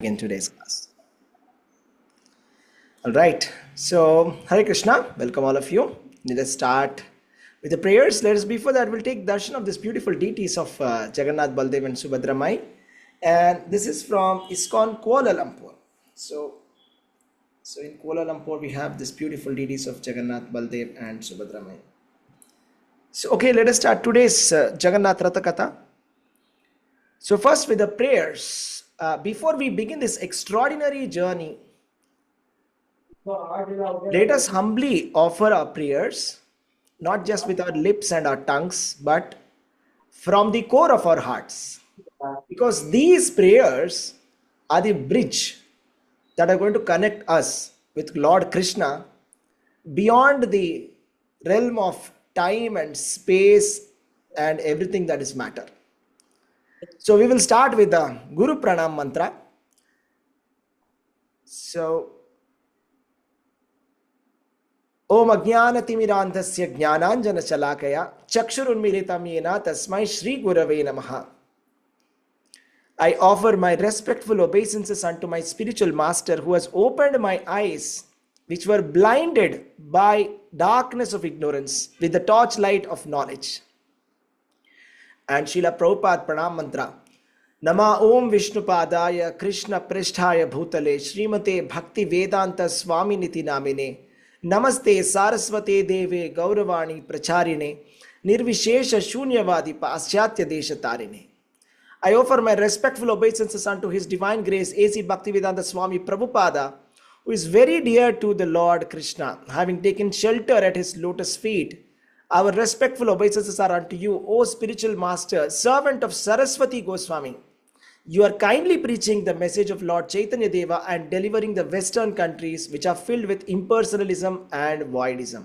In today's class. All right. So, Hare Krishna. Welcome all of you. Let us start with the prayers. Let us before that we'll take darshan of these beautiful deities of Jagannath, Baldev, and Subhadra Mai. And this is from ISKCON Kuala Lumpur. So in Kuala Lumpur we have this beautiful deities of Jagannath, Baldev, and Subhadra Mai. So okay, let us start today's Jagannath Ratha Katha. So first with the prayers. Before we begin this extraordinary journey, let us humbly offer our prayers, not just with our lips and our tongues, but from the core of our hearts. Because these prayers are the bridge that are going to connect us with Lord Krishna beyond the realm of time and space and everything that is matter. So we will start with the Guru Pranam mantra. So ओम अज्ञानतिमिरान्धस्य ज्ञानाञ्जनशलाकया चक्षुरुन्मीलितं येन तस्मै श्रीगुरवे नमः. I offer my respectful obeisances unto my spiritual master who has opened my eyes which were blinded by darkness of ignorance with the torchlight of knowledge. And Srila Prabhupada Pranam Mantra. Nama Om Vishnupadaya Krishna Pristhaya Bhutale Srimate Bhakti Vedanta Swami Niti Namine Namaste Saraswate Deve Gauravani Pracharine Nirvishesha Shunyavadi Paschatya Desha Tarine. I offer my respectful obeisances unto His Divine Grace A.C. Bhaktivedanta Swami Prabhupada, who is very dear to the Lord Krishna, having taken shelter at His lotus feet. Our respectful obeisances are unto you, O spiritual master, servant of Saraswati Goswami. You are kindly preaching the message of Lord Chaitanya Deva and delivering the Western countries which are filled with impersonalism and voidism.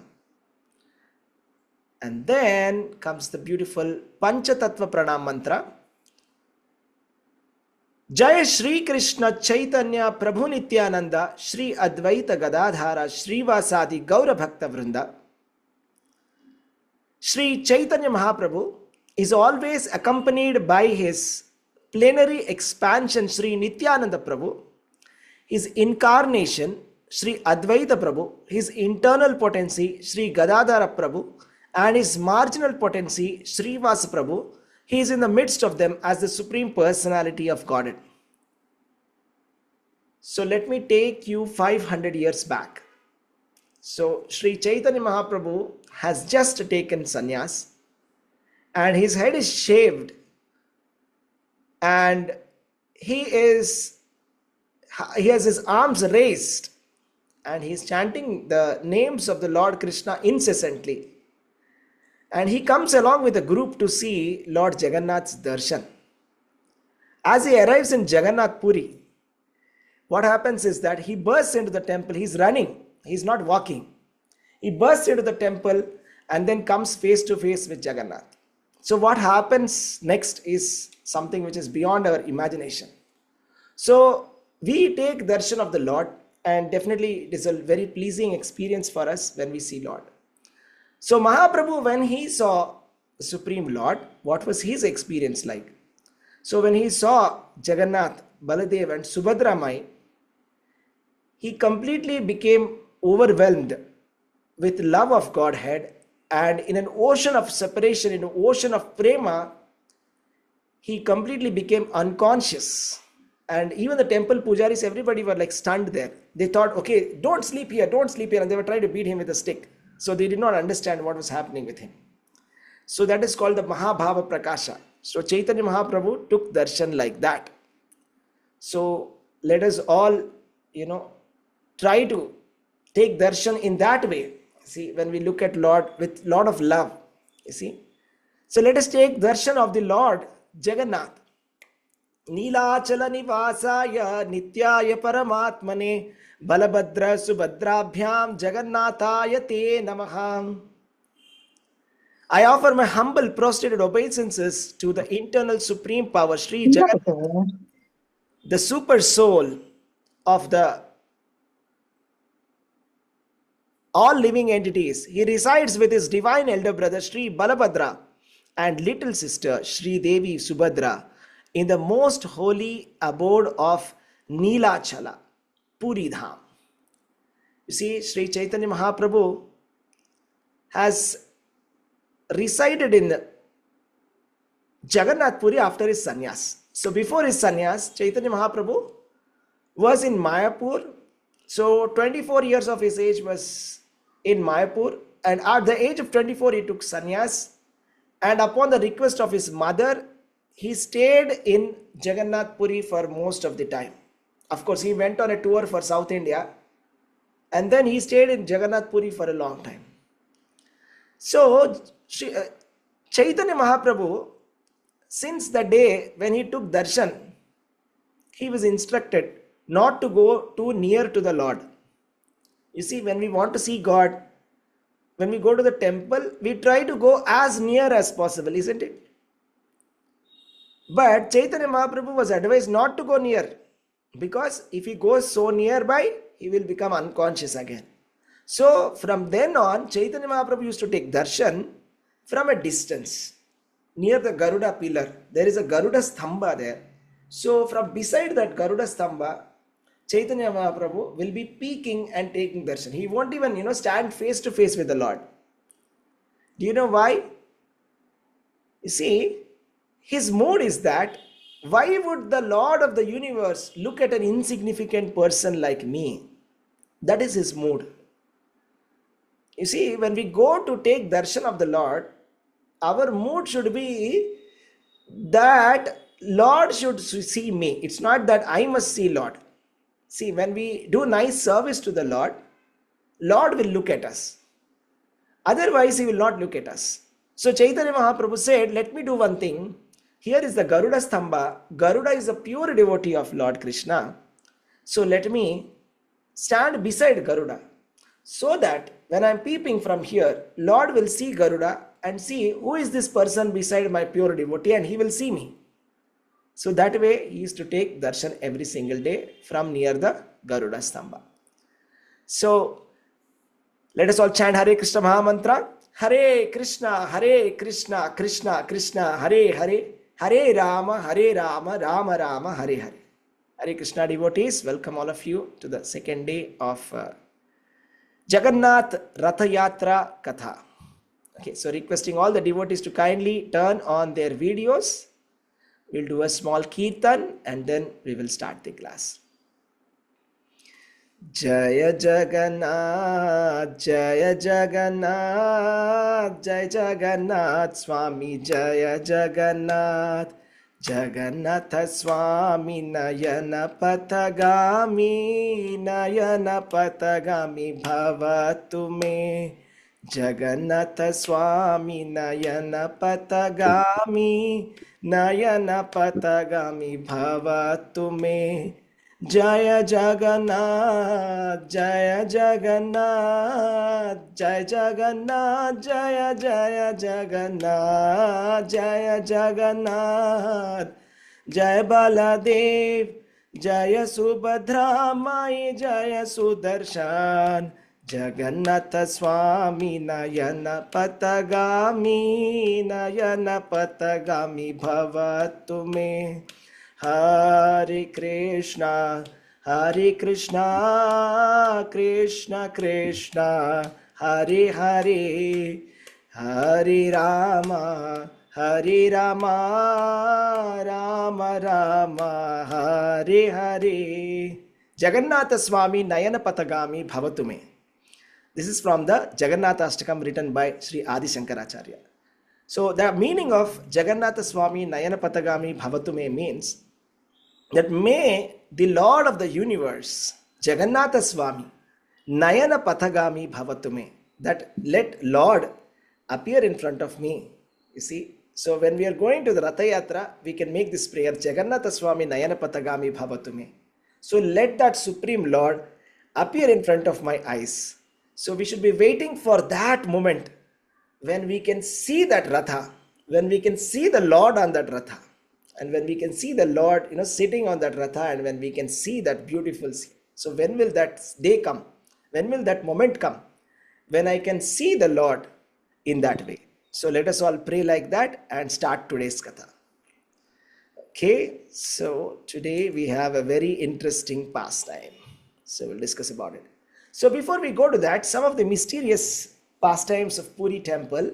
And then comes the beautiful Panchatattva Pranam Mantra. Jai Shri Krishna Chaitanya Prabhu Nityananda Shri Advaita Gadadhara Srivasadi Gaura Bhakta Vrinda. Shri Chaitanya Mahaprabhu is always accompanied by his plenary expansion Shri Nityananda Prabhu, his incarnation Shri Advaita Prabhu, his internal potency Shri Gadadhara Prabhu, and his marginal potency Srivasa Prabhu. He is in the midst of them as the Supreme Personality of Godhead. So let me take you 500 years back. So Sri Chaitanya Mahaprabhu has just taken sannyas and his head is shaved and he has his arms raised and he is chanting the names of the Lord Krishna incessantly. And he comes along with a group to see Lord Jagannath's darshan. As he arrives in Jagannath Puri, what happens is that he bursts into the temple. He's running, he's not walking. He bursts into the temple and then comes face to face with Jagannath. So what happens next is something which is beyond our imagination. So we take darshan of the Lord, and definitely it is a very pleasing experience for us when we see Lord. So Mahaprabhu, when he saw the Supreme Lord, what was his experience like? So when he saw Jagannath, Baladev and Subhadra Mai, he completely became overwhelmed with love of Godhead, and in an ocean of separation, in an ocean of prema, he completely became unconscious. And even the temple pujaris, everybody were like stunned there. They thought, okay, don't sleep here, and they were trying to beat him with a stick. So they did not understand what was happening with him. So that is called the Mahabhava Prakasha. So Chaitanya Mahaprabhu took darshan like that. So let us all, try to take darshan in that way. See, when we look at Lord with lot of love, you see. So let us take darshan of the Lord Jagannath. Neelachala Nivasaya Nityaya Paramatmane Balabhadra Subhadrabhyam Jagannathaya Te Namaha. I offer my humble prostrated obeisances to the internal supreme power Sri Jagannath, the super soul of the all living entities. He resides with his divine elder brother Sri Balabhadra and little sister Sri Devi Subhadra in the most holy abode of Neelachala, Puri Dham. You see, Sri Chaitanya Mahaprabhu has resided in Jagannath Puri after his sannyas. So before his sannyas, Chaitanya Mahaprabhu was in Mayapur. So 24 years of his age was in Mayapur, and at the age of 24 he took sannyas, and upon the request of his mother he stayed in Jagannath Puri for most of the time. Of course, he went on a tour for South India, and then he stayed in Jagannath Puri for a long time. So Chaitanya Mahaprabhu, since the day when he took darshan, he was instructed not to go too near to the Lord. You see, when we want to see God, when we go to the temple, we try to go as near as possible, isn't it? But Chaitanya Mahaprabhu was advised not to go near, because if he goes so nearby, he will become unconscious again. So from then on, Chaitanya Mahaprabhu used to take darshan from a distance, near the Garuda pillar. There is a Garuda Stamba there. So from beside that Garuda Stamba, Chaitanya Mahaprabhu will be peeking and taking darshan. He won't even, stand face to face with the Lord. Do you know why? You see, his mood is that, why would the Lord of the universe look at an insignificant person like me? That is his mood. You see, when we go to take darshan of the Lord, our mood should be that Lord should see me. It's not that I must see Lord. See, when we do nice service to the Lord, Lord will look at us. Otherwise, he will not look at us. So Chaitanya Mahaprabhu said, let me do one thing. Here is the Garuda Stamba. Garuda is a pure devotee of Lord Krishna. So let me stand beside Garuda, so that when I am peeping from here, Lord will see Garuda and see who is this person beside my pure devotee, and he will see me. So that way he used to take darshan every single day from near the Garuda Stamba. So let us all chant Hare Krishna Maha Mantra. Hare Krishna, Krishna Krishna, Hare Hare, Hare Rama, Rama Rama, Hare Hare. Hare Krishna devotees, welcome all of you to the second day of Jagannath Rath Yatra Katha. Okay, so requesting all the devotees to kindly turn on their videos. We'll do a small kirtan and then we will start the class. Jaya Jagannath, Jaya Jagannath, Jaya Jagannath, Swami Jaya Jagannath, Jagannatha Swami Nayana Patagami, Nayana Patagami Bhavatu me. Jagannatha Swami Nayana Patagami, Nayana Patagami Bhavatu me. Jaya Jagannath, Jaya Jagannath, Jaya Jagannath, Jaya Jaya Jagannath, Jaya Jagannath, Jaya Baladev, Jaya Subhadra Mai, Jaya Sudarshan, Jagannatha Swami Nayana Patagami, Nayana Patagami Bhavatu me. Hare Krishna, Krishna Krishna, Hare Hare, Hare Rama, Rama Rama, Hare Hare. Jagannatha Swami Nayana Patagami Bhavatu me. This is from the Jagannatha Ashtakam written by Sri Adi Shankaracharya. So the meaning of Jagannatha Swami Nayana Patagami Bhavatu me means that may the Lord of the universe, Jagannatha Swami, Nayana Pathagami Bhavatume, that let Lord appear in front of me. You see, so when we are going to the Ratha Yatra, we can make this prayer, Jagannatha Swami Nayana Pathagami Bhavatume. So let that Supreme Lord appear in front of my eyes. So we should be waiting for that moment when we can see that Ratha, when we can see the Lord on that Ratha. And when we can see the Lord, sitting on that Ratha, and when we can see that beautiful scene. So when will that day come? When will that moment come? When I can see the Lord in that way. So let us all pray like that and start today's Katha. Okay, so today we have a very interesting pastime. So we'll discuss about it. So before we go to that, some of the mysterious pastimes of Puri temple.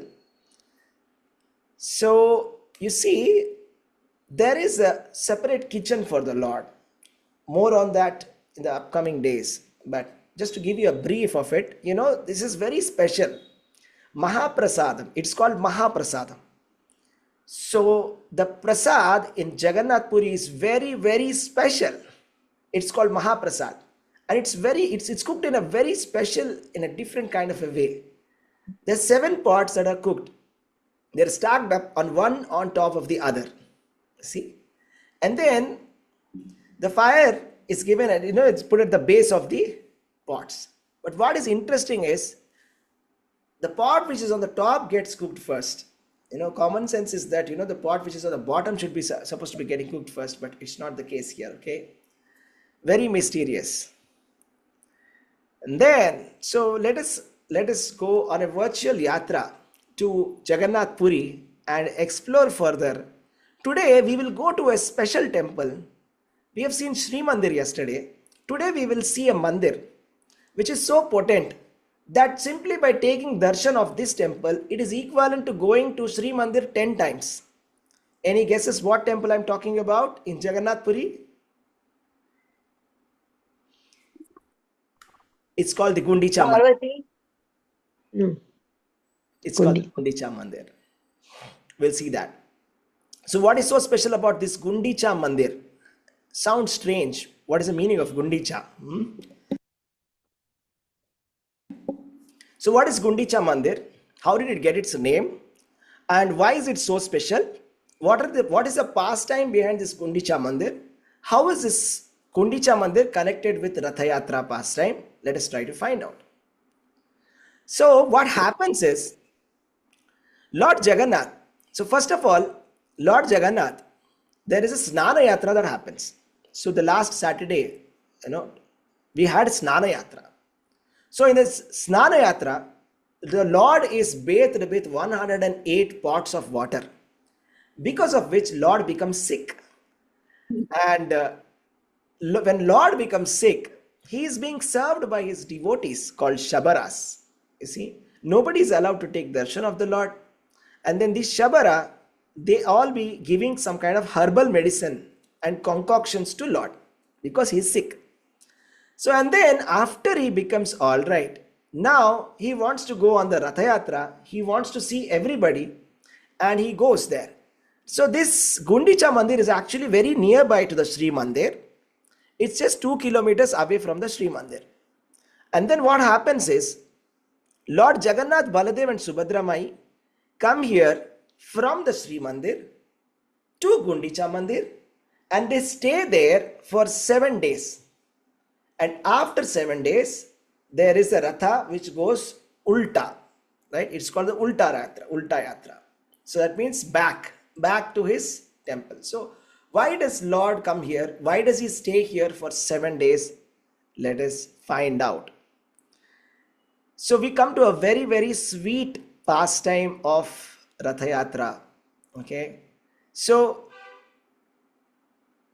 So you see, there is a separate kitchen for the Lord. More on that in the upcoming days. But just to give you a brief of it, this is very special. Mahaprasadam. It's called Mahaprasadam. So the prasad in Jagannath Puri is very, very special. It's called Mahaprasad. And it's cooked in a very special, in a different kind of a way. There's 7 pots that are cooked. They're stacked up on one on top of the other. See? And then the fire is given and it's put at the base of the pots. But what is interesting is the pot which is on the top gets cooked first. Common sense is that the pot which is on the bottom should be supposed to be getting cooked first, but it's not the case here. Okay, very mysterious. And then so let us go on a virtual yatra to Jagannath Puri and explore further. Today we will go to a special temple. We have seen Sri Mandir yesterday. Today we will see a mandir which is so potent that simply by taking darshan of this temple, it is equivalent to going to Sri Mandir 10 times. Any guesses what temple I am talking about in Jagannath Puri? It's called the Gundicha Mandir. Parvati? No. It's called the Gundi. Gundicha Mandir. We'll see that. So what is so special about this Gundicha Mandir? Sounds strange. What is the meaning of Gundicha? So what is Gundicha Mandir? How did it get its name? And why is it so special? What is the pastime behind this Gundicha Mandir? How is this Gundicha Mandir connected with Rath Yatra pastime? Let us try to find out. So what happens is Lord Jagannath. So first of all, Lord Jagannath, there is a Snana Yatra that happens. So the last Saturday, we had Snana Yatra. So in this Snana Yatra, the Lord is bathed with 108 pots of water, because of which Lord becomes sick. And when Lord becomes sick, he is being served by his devotees called Shabaras. You see, nobody is allowed to take darshan of the Lord. And then these Shabara, they all be giving some kind of herbal medicine and concoctions to Lord because he is sick. So and then after he becomes all right, now he wants to go on the Rath Yatra, he wants to see everybody and he goes there. So this Gundicha Mandir is actually very nearby to the Sri Mandir. It's just 2 kilometers away from the Sri Mandir. And then what happens is, Lord Jagannath, Baladev and Subhadra Mai come here from the Sri Mandir to Gundicha Mandir and they stay there for 7 days. And after 7 days, there is a Ratha which goes Ulta, right? It's called the Ulta Yatra. So that means back to his temple. So why does Lord come here? Why does he stay here for 7 days? Let us find out. So we come to a very, very sweet pastime of Rath Yatra. Okay. So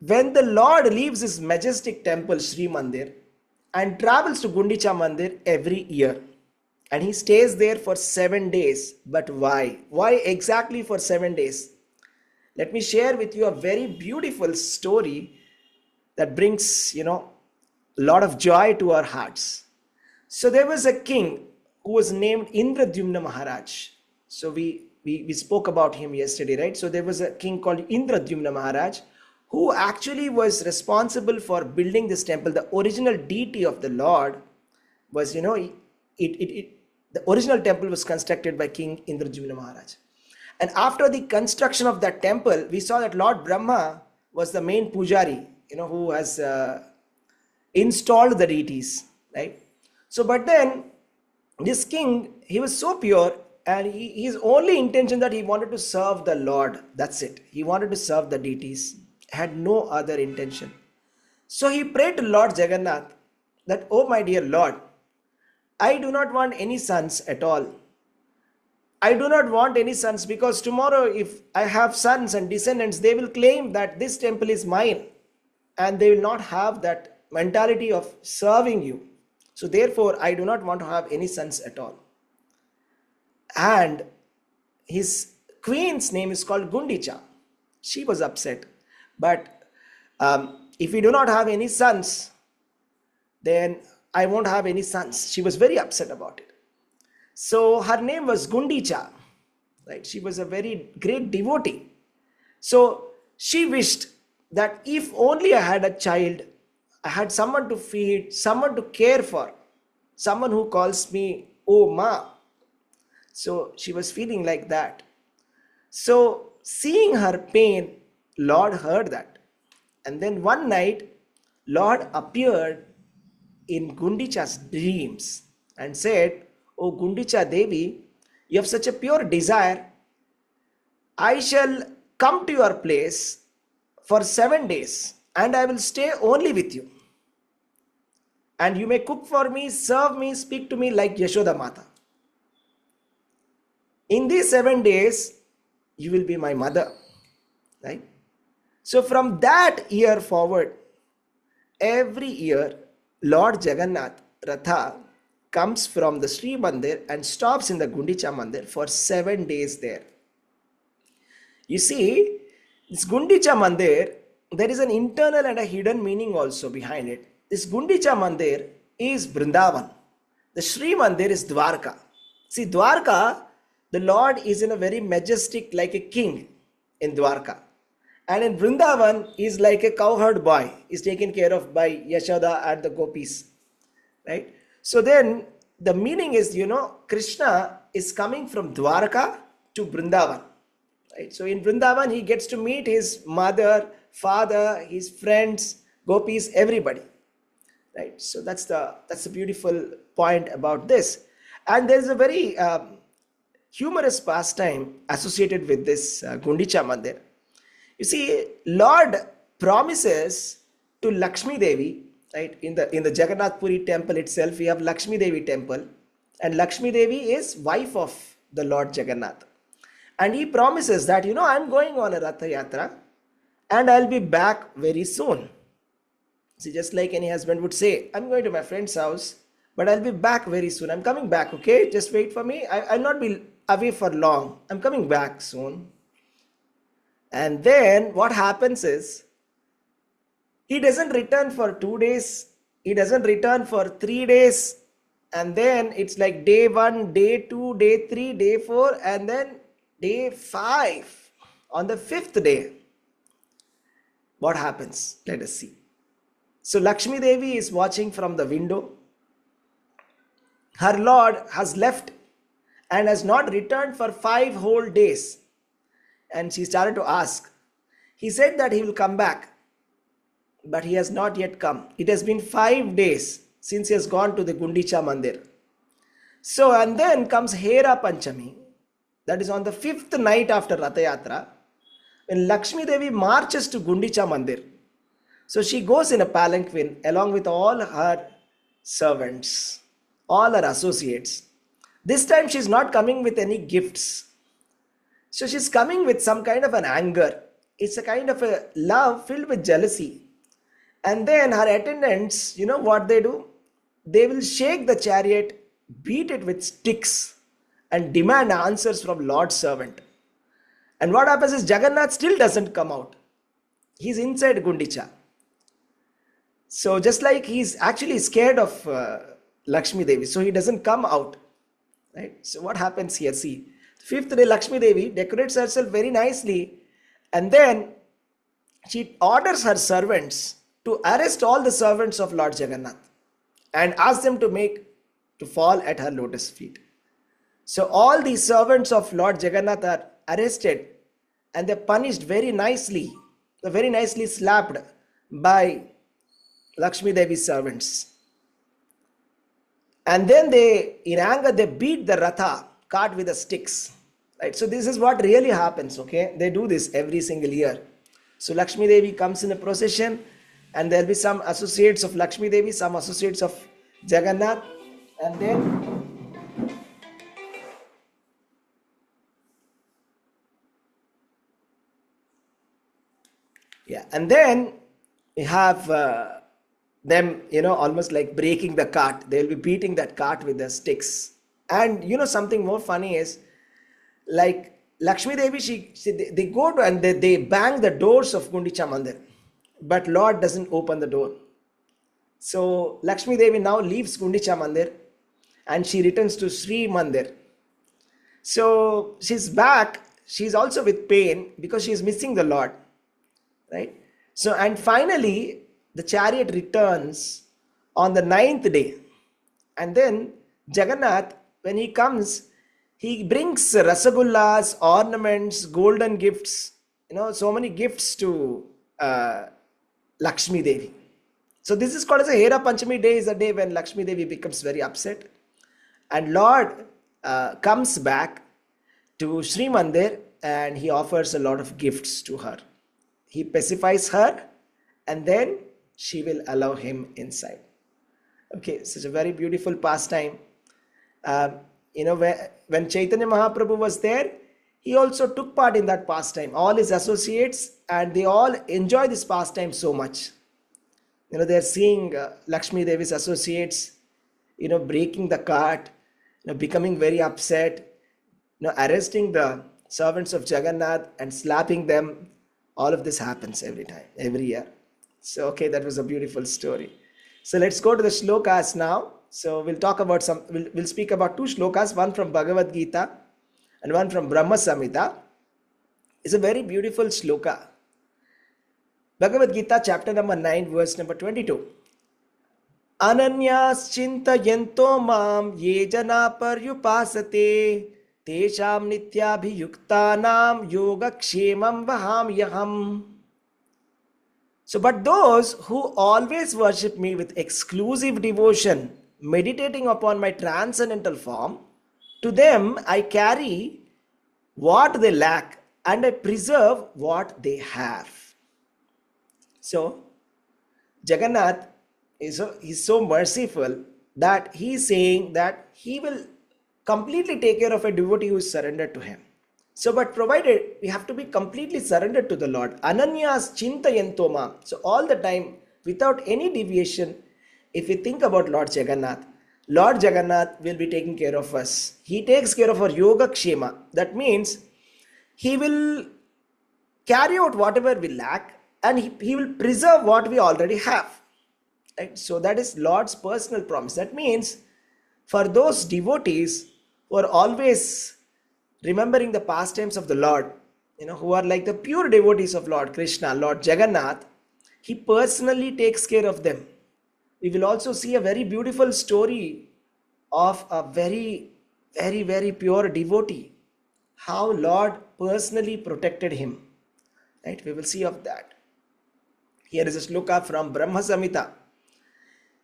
when the Lord leaves his majestic temple Sri Mandir and travels to Gundicha Mandir every year, and he stays there for 7 days. But why? Why exactly for 7 days? Let me share with you a very beautiful story that brings, a lot of joy to our hearts. So there was a king who was named Indradyumna Maharaj. So we spoke about him yesterday, right? So there was a king called Indradyumna Maharaj who actually was responsible for building this temple. The original deity of the Lord was, the original temple was constructed by King Indradyumna Maharaj. And after the construction of that temple, we saw that Lord Brahma was the main pujari, who has installed the deities, right? So, but then this king, he was so pure and his only intention that he wanted to serve the Lord. That's it. He wanted to serve the deities, had no other intention. So he prayed to Lord Jagannath that, oh my dear Lord, I do not want any sons at all. I do not want any sons, because tomorrow, if I have sons and descendants, they will claim that this temple is mine, and they will not have that mentality of serving you. So, therefore, I do not want to have any sons at all. And his queen's name is called Gundicha. She was upset. But if we do not have any sons, then I won't have any sons. She was very upset about it. So her name was Gundicha, right? She was a very great devotee. So she wished that if only I had a child, I had someone to feed, someone to care for, someone who calls me, oh Ma. So she was feeling like that. So seeing her pain, Lord heard that. And then one night, Lord appeared in Gundicha's dreams and said, "O Gundicha Devi, you have such a pure desire. I shall come to your place for 7 days, and I will stay only with you. And you may cook for me, serve me, speak to me like Yashoda Mata. In these 7 days, you will be my mother." Right? So from that year forward, every year, Lord Jagannath Ratha comes from the Sri Mandir and stops in the Gundicha Mandir for 7 days there. You see, this Gundicha Mandir, there is an internal and a hidden meaning also behind it. This Gundicha Mandir is Vrindavan. The Sri Mandir is Dwarka. See, Dwarka, the Lord is in a very majestic, like a king in Dwarka. And in Vrindavan, is like a cowherd boy, is taken care of by Yashoda and the gopis. Right? So then the meaning is, Krishna is coming from Dwarka to Vrindavan. Right? So in Vrindavan, he gets to meet his mother, father, his friends, gopis, everybody. Right? So that's the beautiful point about this. And there is a very humorous pastime associated with this Gundicha Mandir. You see, Lord promises to Lakshmi Devi, right? In the Jagannath Puri temple itself, we have Lakshmi Devi temple, and Lakshmi Devi is wife of the Lord Jagannath. And he promises that, I'm going on a Ratha Yatra, and I'll be back very soon. See, just like any husband would say, I'm going to my friend's house, but I'll be back very soon. I'm coming back, okay? Just wait for me. I'll not be away for long. I'm coming back soon. And then what happens is, he doesn't return for 2 days, he doesn't return for 3 days, and then it's like day 1, day 2, day 3, day 4, and then day 5. On the 5th day, what happens? Let us see. So Lakshmi Devi is watching from the window. Her Lord has left and has not returned for 5 whole days. And she started to ask. He said that he will come back, but he has not yet come. It has been 5 days since he has gone to the Gundicha Mandir. So, and then comes Hera Panchami, that is on the 5th night after Ratha Yatra, when Lakshmi Devi marches to Gundicha Mandir. So she goes in a palanquin along with all her servants, all her associates. This time she is not coming with any gifts. So she's coming with some kind of an anger. It's a kind of a love filled with jealousy. And then her attendants, you know what they do? They will shake the chariot, beat it with sticks, and demand answers from Lord's servant. And what happens is Jagannath still doesn't come out. He's inside Gundicha. So just like he's actually scared of Lakshmi Devi, so he doesn't come out. Right? So what happens here? See, 5th day Lakshmi Devi decorates herself very nicely, and then she orders her servants to arrest all the servants of Lord Jagannath and ask them to fall at her lotus feet. So all these servants of Lord Jagannath are arrested, and they're punished very nicely. They're very nicely slapped by Lakshmi Devi's servants. And then they, in anger, they beat the Ratha cart with the sticks. Right? So this is what really happens, okay? They do this every single year. So Lakshmi Devi comes in a procession, and there will be some associates of Lakshmi Devi, some associates of Jagannath, and then And then you have them, almost like breaking the cart. They'll be beating that cart with the sticks. And something more funny is, like Lakshmi Devi, they go to, and they bang the doors of Gundicha Mandir, but Lord doesn't open the door. So Lakshmi Devi now leaves Gundicha Mandir and she returns to Sri Mandir. So she's back. She's also with pain because she's missing the Lord, right? So, and finally, the chariot returns on the ninth day. And then Jagannath, when he comes, he brings rasagullas, ornaments, golden gifts, so many gifts to Lakshmi Devi. So this is called as a Hera Panchami day, is a day when Lakshmi Devi becomes very upset. And Lord comes back to Sri Mandir and he offers a lot of gifts to her. He pacifies her and then she will allow him inside. Okay, such a very beautiful pastime. When Chaitanya Mahaprabhu was there, he also took part in that pastime. All his associates, and they all enjoy this pastime so much. They're seeing Lakshmi Devi's associates, breaking the cart, becoming very upset, arresting the servants of Jagannath and slapping them. All of this happens every time, every year. So, okay, that was a beautiful story. So let's go to the shlokas now. So we'll talk about we'll speak about two shlokas, one from Bhagavad Gita and one from Brahma Samhita. It's a very beautiful shloka. Bhagavad Gita chapter number 9 verse number 22. Ananyas chintayanto mam ye jana paryupasate tesham nityabhiyuktanam yogakshemam vahamyaham. So, but those who always worship me with exclusive devotion, meditating upon my transcendental form, to them I carry what they lack and I preserve what they have. So, Jagannath is so merciful that he is saying that he will completely take care of a devotee who is surrendered to him. So, but provided we have to be completely surrendered to the Lord. Ananyas chintayanto mam. So, all the time, without any deviation, if we think about Lord Jagannath will be taking care of us. He takes care of our yoga kshema. That means he will carry out whatever we lack and he will preserve what we already have. Right? So, that is Lord's personal promise. That means for those devotees who are always remembering the pastimes of the Lord, who are like the pure devotees of Lord Krishna, Lord Jagannath, he personally takes care of them. We will also see a very beautiful story of a very, very, very pure devotee, how Lord personally protected him. Right? We will see of that. Here is a shloka from Brahma Samhita.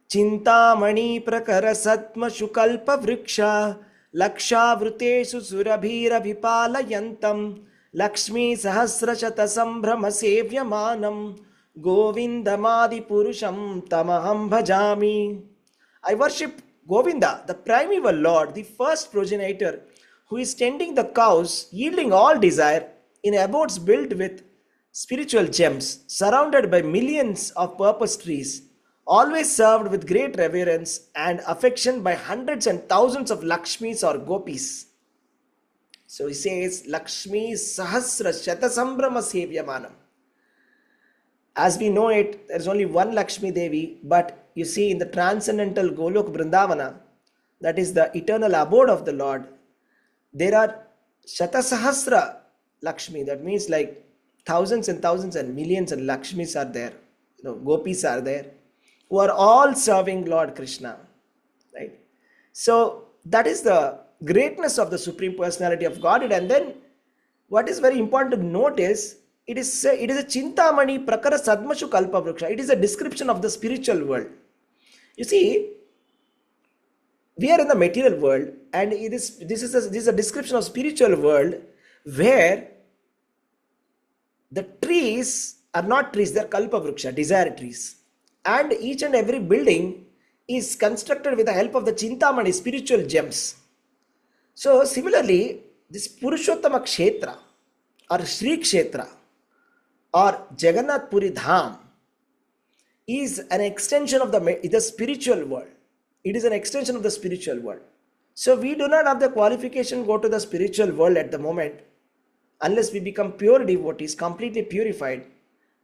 Chintamani prakara satma shukalpa vriksha Lakshavrutesu surabhirabhipalayantam Lakshmi sahasrashata sambhrama sevyamanam Govindamadi purusham tamaham bhajami. I worship Govinda, the primeval Lord, the first progenitor, who is tending the cows, yielding all desire in abodes built with spiritual gems, surrounded by millions of purpose trees, always served with great reverence and affection by hundreds and thousands of Lakshmis or Gopis. So he says, Lakshmi Sahasra Shatasambhrama Sevyamanam. As we know it, there is only one Lakshmi Devi, but you see in the transcendental Golok Vrindavana, that is the eternal abode of the Lord, there are Shatasahasra Lakshmi, that means like thousands and thousands and millions and Lakshmis are there, Gopis are there, who are all serving Lord Krishna, right? So that is the greatness of the Supreme Personality of Godhead. And then what is very important to note is, it is a Chintamani Prakara Sadmashu Kalpa Vriksha. It is a description of the spiritual world. You see, we are in the material world, and this is a description of spiritual world where the trees are not trees, they are Kalpa Vriksha, desire trees. And each and every building is constructed with the help of the Chintamani, spiritual gems. So similarly, this Purushottama Kshetra or Sri Kshetra, or Jagannath Puri Dham is an extension of the spiritual world. It is an extension of the spiritual world. So we do not have the qualification to go to the spiritual world at the moment unless we become pure devotees, completely purified.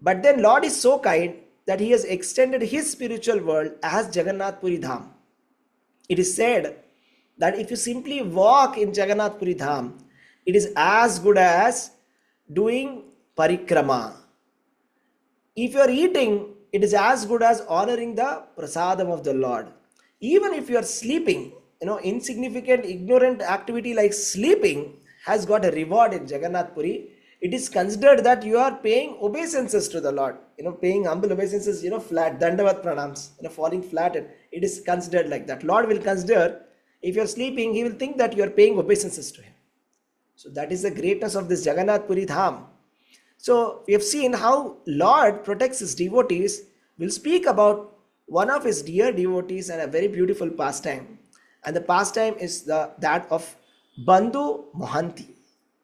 But then Lord is so kind that He has extended His spiritual world as Jagannath Puri Dham. It is said that if you simply walk in Jagannath Puri Dham, it is as good as doing parikrama. If you are eating, it is as good as honoring the prasadam of the Lord. Even if you are sleeping, insignificant, ignorant activity like sleeping has got a reward in Jagannath Puri. It is considered that you are paying obeisances to the Lord. Paying humble obeisances, flat, dandavat pranams, falling flat. It is considered like that. Lord will consider, if you are sleeping, He will think that you are paying obeisances to Him. So that is the greatness of this Jagannath Puri Dham. So we have seen how Lord protects His devotees. We'll speak about one of His dear devotees and a very beautiful pastime. And the pastime is that of Bandhu Mohanty.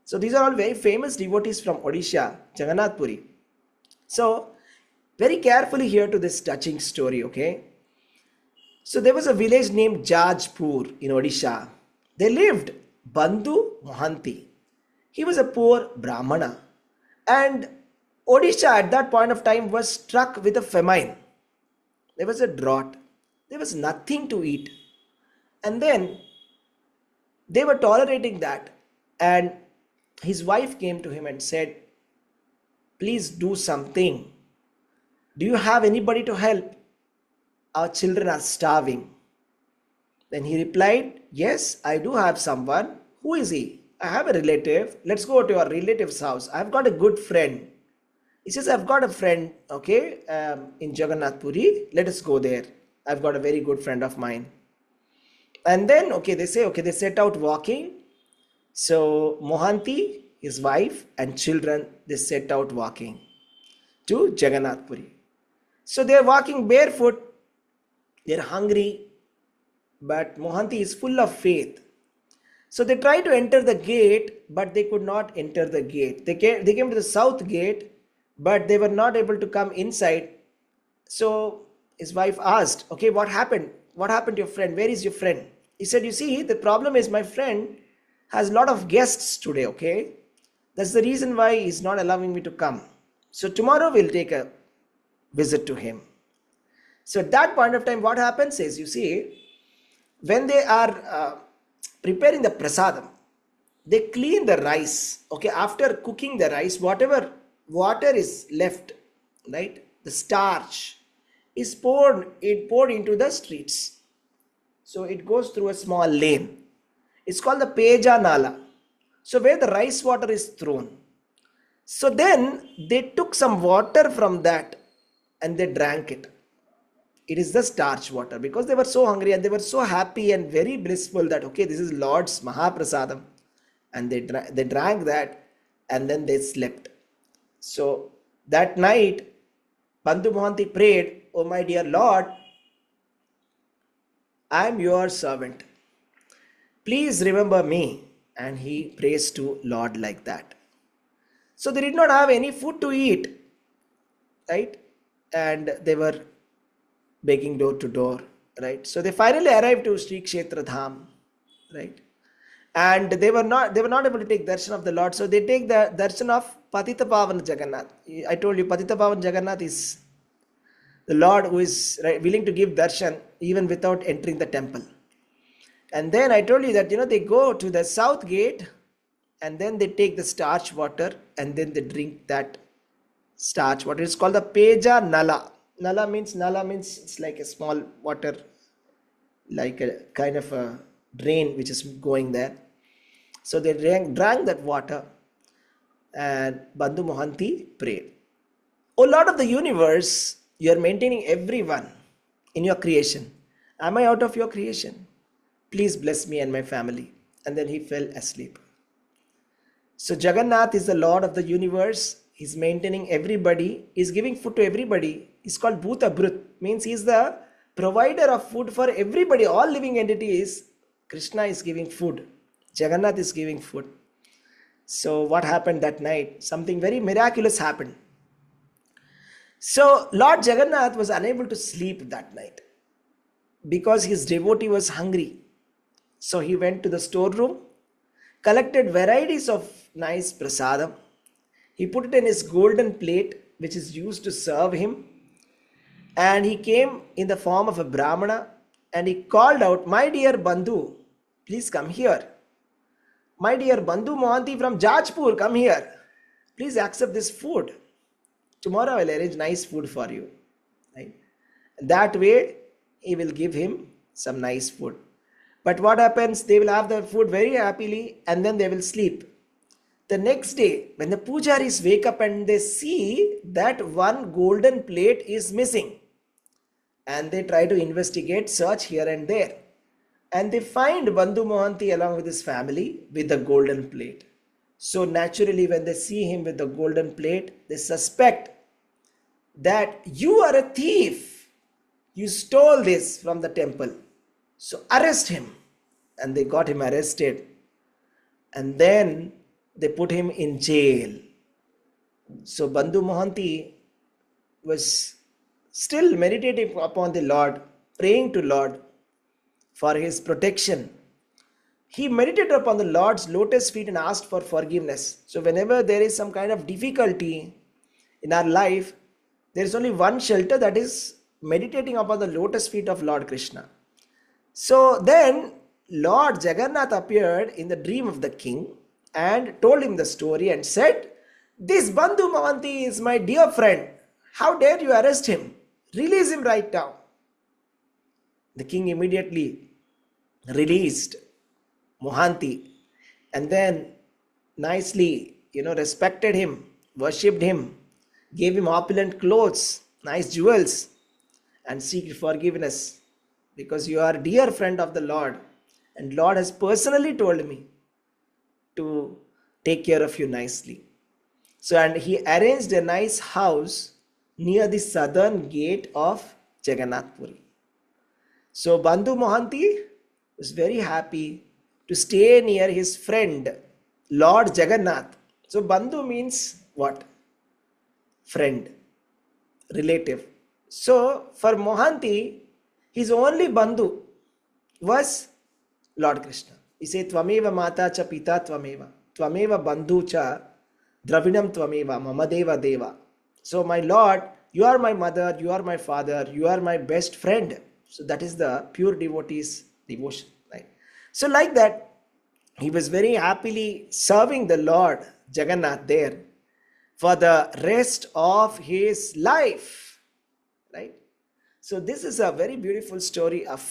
So these are all very famous devotees from Odisha, Jagannath Puri. So very carefully here to this touching story, okay? So there was a village named Jajpur in Odisha. They lived Bandhu Mohanty. He was a poor Brahmana. And Odisha at that point of time was struck with a famine. There was a drought. There was nothing to eat. And then they were tolerating that. And his wife came to him and said, "Please do something. Do you have anybody to help? Our children are starving." Then he replied, "Yes, I do have someone." "Who is he?" "I have a relative. Let's go to your relative's house. I've got a good friend." He says, "I've got a friend, okay, in Jagannath Puri. Let us go there. I've got a very good friend of mine." And then, they set out walking. So Mohanty, his wife, and children, they set out walking to Jagannath Puri. So they're walking barefoot. They're hungry. But Mohanty is full of faith. So they tried to enter the gate, but they could not enter the gate. They came to the south gate, but they were not able to come inside. So his wife asked, "Okay, what happened? What happened to your friend? Where is your friend?" He said, "You see, the problem is my friend has a lot of guests today, okay? That's the reason why he's not allowing me to come. So tomorrow we'll take a visit to him." So at that point of time, what happens is, you see, when they are preparing the prasadam, they clean the rice. Okay, after cooking the rice, whatever water is left, right, the starch is poured into the streets. So it goes through a small lane. It's called the Peja Nala. So where the rice water is thrown. So then they took some water from that and they drank it. It is the starch water, because they were so hungry and they were so happy and very blissful that, okay, this is Lord's Mahaprasadam. And they drank that and then they slept. So that night, Bandhu Mohanty prayed, "Oh my dear Lord, I am your servant. Please remember me." And he prays to Lord like that. So they did not have any food to eat, right? And they were begging door to door, right? So they finally arrived to Sri Kshetra Dham, right? And they were not able to take darshan of the Lord. So they take the darshan of Patita Pavan Jagannath. I told you, Patita Pavan Jagannath is the Lord who is willing to give darshan even without entering the temple. And then I told you that, they go to the south gate and then they take the starch water and then they drink that starch water. It's called the Peja Nala. Nala means it's like a small water, like a kind of a drain which is going there. So they drank that water, and Bandhu Mohanty prayed, "O Lord of the universe, you are maintaining everyone in your creation. Am I out of your creation? Please bless me and my family." And then he fell asleep. So Jagannath is the Lord of the universe. He's maintaining everybody. He's giving food to everybody. He's called Bhuta Brut. Means he's the provider of food for everybody. All living entities. Krishna is giving food. Jagannath is giving food. So what happened that night? Something very miraculous happened. So Lord Jagannath was unable to sleep that night because his devotee was hungry. So he went to the storeroom, collected varieties of nice prasadam. He put it in his golden plate, which is used to serve him. And he came in the form of a Brahmana and he called out, "My dear Bandhu, please come here. My dear Bandhu Mohanty from Jajpur, come here. Please accept this food. Tomorrow I'll arrange nice food for you." Right? That way, he will give him some nice food. But what happens? They will have the food very happily and then they will sleep. The next day, when the pujaris wake up and they see that one golden plate is missing, and they try to investigate, search here and there, and they find Bandhu Mohanty along with his family with the golden plate. So naturally, when they see him with the golden plate, they suspect that you are a thief. You stole this from the temple. So arrest him. And they got him arrested. And then they put him in jail. So Bandhu Mohanty was still meditating upon the Lord, praying to Lord for his protection. He meditated upon the Lord's lotus feet and asked for forgiveness. So whenever there is some kind of difficulty in our life, there is only one shelter, that is meditating upon the lotus feet of Lord Krishna. So then Lord Jagannath appeared in the dream of the king and told him the story and said, "This Bandhu Mohanty is my dear friend. How dare you arrest him? Release him right now." The king immediately released Mohanty and then nicely, respected him, worshipped him, gave him opulent clothes, nice jewels, and seek forgiveness because you are a dear friend of the Lord and Lord has personally told me to take care of you nicely. So, and he arranged a nice house near the southern gate of Jagannath Puri. So Bandhu Mohanty was very happy to stay near his friend Lord Jagannath. So Bandhu means what? Friend, relative. So for Mohanty, his only Bandhu was Lord Krishna. He said, "Tvameva mata cha pita tvameva, tvameva bandhu cha dravinam tvameva, mamadeva deva." So my Lord, you are my mother, you are my father, you are my best friend. So that is the pure devotee's devotion, right? So like that, he was very happily serving the Lord Jagannath there for the rest of his life, right? So this is a very beautiful story of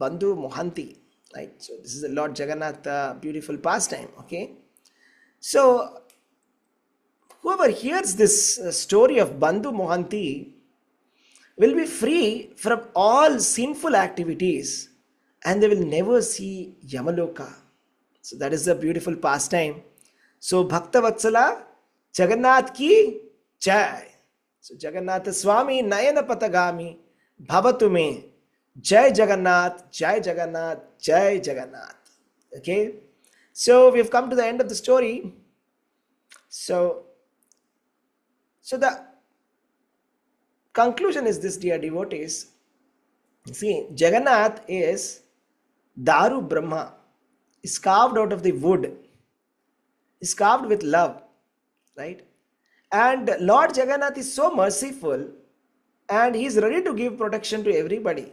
Bandhu Mohanty, right? So this is the Lord Jagannath beautiful pastime, okay? So whoever hears this story of Bandhu Mohanty will be free from all sinful activities and they will never see Yamaloka. So that is a beautiful pastime. So Bhakta Vatsala Jagannath ki Jai. So Jagannath Swami Nayana Patagami Bhavatu me Jai Jagannath, Jai Jagannath, Jai Jagannath. Okay. So we have come to the end of the story. So the conclusion is this, dear devotees. See, Jagannath is Daru Brahma, is carved out of the wood, is carved with love, right? And Lord Jagannath is so merciful and he is ready to give protection to everybody.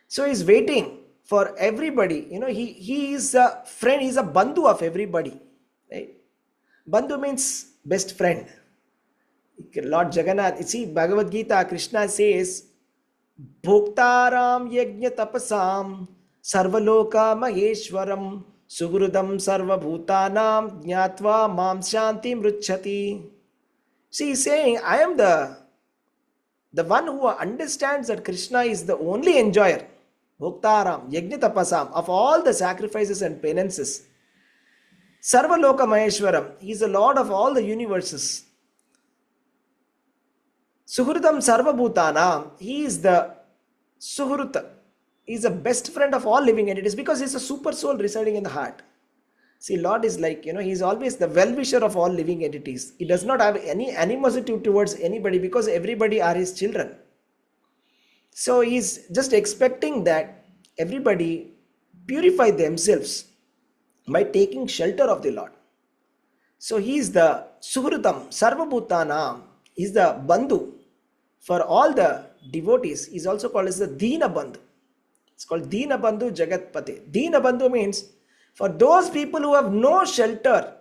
So he is waiting for everybody. He is a friend, he is a bandhu of everybody, right? Bandhu means best friend. Lord Jagannath, you see, Bhagavad Gita, Krishna says, Bhoktaram yajna tapasam sarvaloka maheshwaram sugrudam sarvabhutanam jnatva mam shanti mruchati. See, he's saying, I am the one who understands that Krishna is the only enjoyer. Bhoktaram yajna tapasam, of all the sacrifices and penances. Sarvaloka maheshwaram, he is the Lord of all the universes. Suhrutam Sarvabhutanam, he is the Suhruta. He is the best friend of all living entities because he is a super soul residing in the heart. See, Lord is like, He's always the well-wisher of all living entities. He does not have any animosity towards anybody because everybody are His children. So He's just expecting that everybody purify themselves by taking shelter of the Lord. So He is the Suhrutam, Sarvabhutanam. He is the Bandhu for all the devotees. He is also called as the Dina Bandhu. It's called Dina Bandhu Jagatpate. Dina Bandhu means for those people who have no shelter,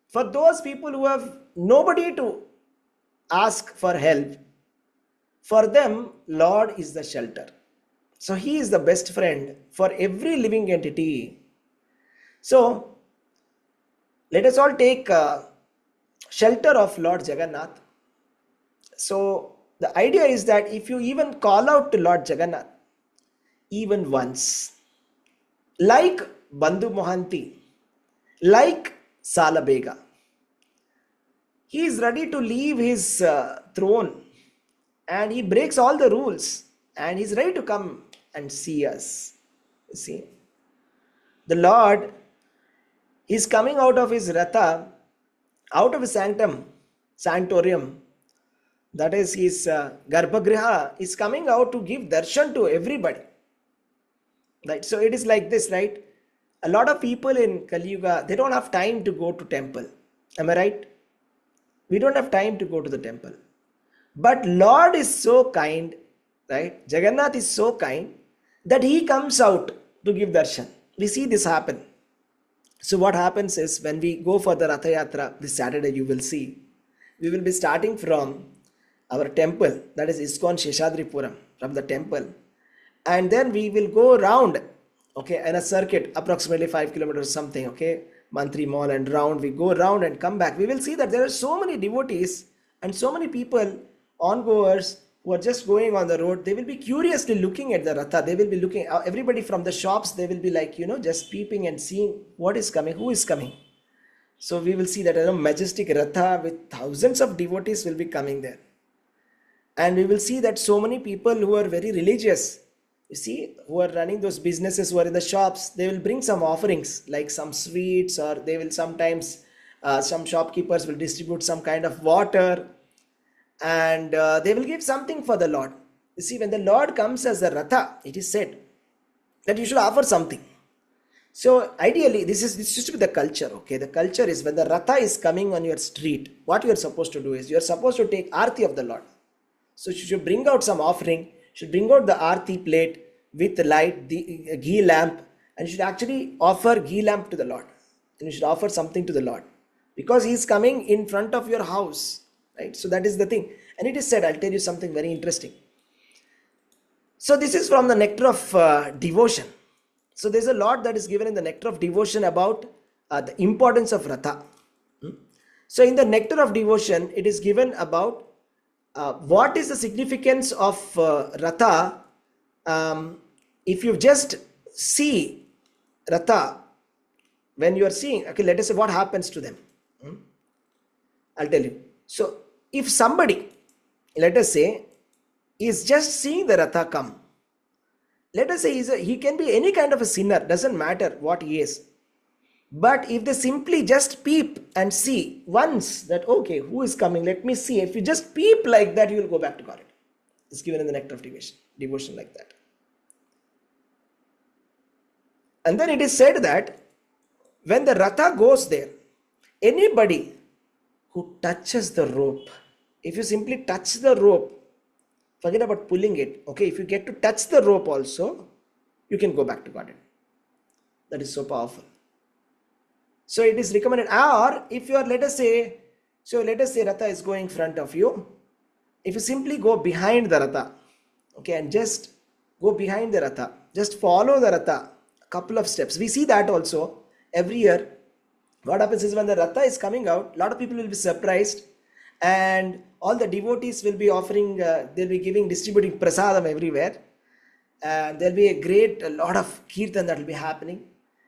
for those people who have nobody to ask for help, for them, Lord is the shelter. So He is the best friend for every living entity. So let us all take shelter of Lord Jagannath. So the idea is that if you even call out to Lord Jagannath, even once, like Bandhu Mohanty, like Salabega, he is ready to leave his throne and he breaks all the rules and he's ready to come and see us. You see, the Lord is coming out of his Ratha, out of his sanctorium, that is his Garbhagriha, is coming out to give darshan to everybody. Right? So it is like this, right? A lot of people in Kali Yuga, they don't have time to go to temple. Am I right? We don't have time to go to the temple. But Lord is so kind, right? Jagannath is so kind that He comes out to give darshan. We see this happen. So what happens is when we go for the Ratha Yatra this Saturday, you will see, we will be starting from our temple, that is ISKCON Sheshadripuram, from the temple. And then we will go round, okay, in a circuit, approximately 5 kilometers something, okay, Mantri Mall and round, we go round and come back. We will see that there are so many devotees and so many people, ongoers, who are just going on the road. They will be curiously looking at the Ratha. They will be looking, everybody from the shops, they will be like, just peeping and seeing what is coming, who is coming. So we will see that a majestic Ratha with thousands of devotees will be coming there. And we will see that so many people who are very religious, you see, who are running those businesses, who are in the shops, they will bring some offerings like some sweets, or they will sometimes, some shopkeepers will distribute some kind of water, and they will give something for the Lord. You see, when the Lord comes as a Ratha, it is said that you should offer something. So ideally, this used to be the culture, okay? The culture is when the Ratha is coming on your street, what you are supposed to do is, you are supposed to take Aarti of the Lord. So you should bring out some offering, should bring out the Aarti plate with the light, the ghee lamp, and you should actually offer ghee lamp to the Lord. And you should offer something to the Lord. Because He is coming in front of your house, right? So that is the thing. And it is said, I'll tell you something very interesting. So this is from the nectar of devotion. So there's a lot that is given in the nectar of devotion about the importance of Ratha. So in the nectar of devotion, it is given about what is the significance of Ratha. If you just see Ratha, when you are seeing, okay, let us say what happens to them. I'll tell you. So if somebody, let us say, is just seeing the Ratha come, let us say he can be any kind of a sinner, doesn't matter what he is. But if they simply just peep and see once that, okay, who is coming, let me see. If you just peep like that, you will go back to God. It's given in the nectar of devotion like that. And then it is said that when the Ratha goes there, anybody who touches the rope, if you simply touch the rope, forget about pulling it, okay, if you get to touch the rope also, you can go back to God. That is so powerful. So it is recommended. Or if you are, let us say Ratha is going in front of you. If you simply go behind the Ratha, okay, and just go behind the Ratha, just follow the Ratha a couple of steps. We see that also every year. What happens is when the Ratha is coming out, a lot of people will be surprised, and all the devotees will be offering, they'll be distributing prasadam everywhere, and there'll be a lot of kirtan that will be happening.